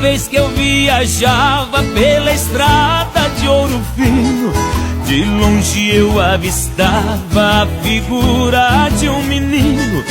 vez que eu viajava pela estrada de Ouro Fino, de longe eu avistava a figura de um menino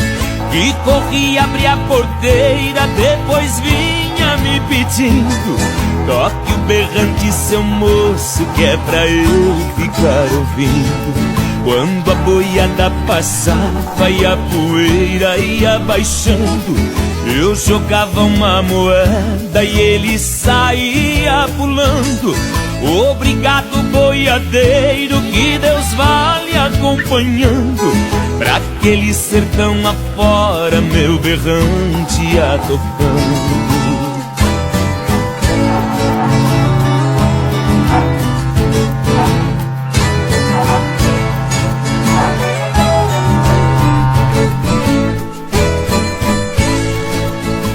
que corria, abria a porteira, depois vinha me pedindo: toque o berrante, seu moço, que é pra eu ficar ouvindo. Quando a boiada passava e a poeira ia baixando, eu jogava uma moeda e ele saía pulando. Obrigado, boiadeiro, que Deus vá lhe acompanhando. Pra aquele sertão afora, meu berrante ia tocando.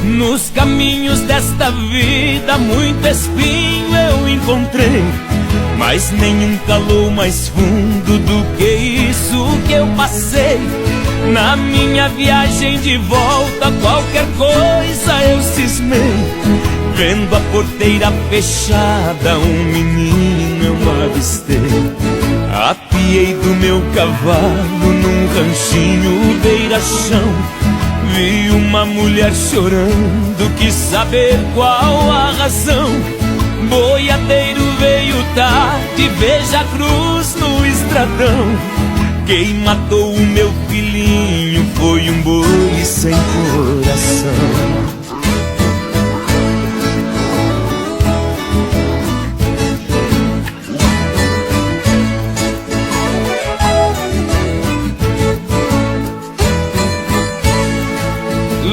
Nos caminhos desta vida muito espinho eu encontrei, mas nenhum calou mais fundo do que isso que eu passei. Na minha viagem de volta qualquer coisa eu cismei, vendo a porteira fechada um menino eu avistei. Apiei do meu cavalo num ranchinho beira-chão, vi uma mulher chorando, quis saber qual a razão. Boiadeiro, veio tarde, veja a cruz no estradão. Quem matou o meu filhinho foi um boi sem coração.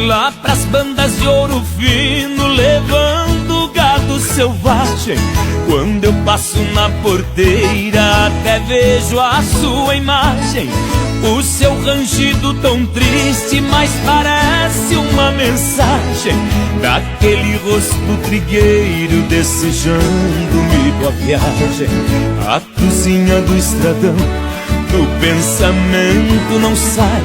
Lá pras bandas de Ouro Fino, levando gado selvagem, quando eu passo na porteira até vejo a sua imagem. O seu rangido tão triste, mas parece uma mensagem daquele rosto trigueiro desejando-me boa viagem. A cruzinha do estradão no pensamento não sai.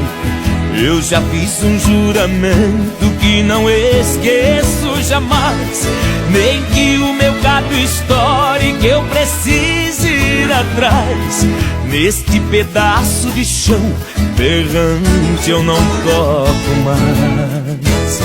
Eu já fiz um juramento que não esqueço jamais, nem que o meu gado estoure, que eu precise ir atrás. Neste pedaço de chão berrante eu não toco mais.